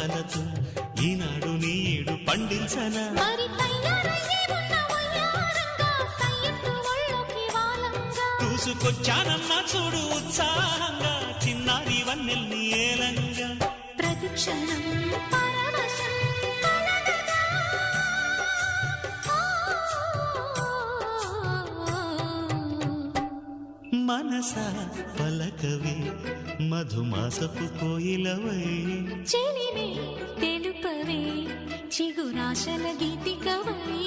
రాగాలతో ఈనాడు నీడు పండించనా చూసుకొచ్చానన్నా చూడు ఉత్సాహంగా చిన్నారి వన్నెల్ని ఏలంగా ప్రతిక్షణం మనసా పలకవే మధుమాసపు కోయిలవై చెలిమే తెలుపవే చిగురాశల గీతికవై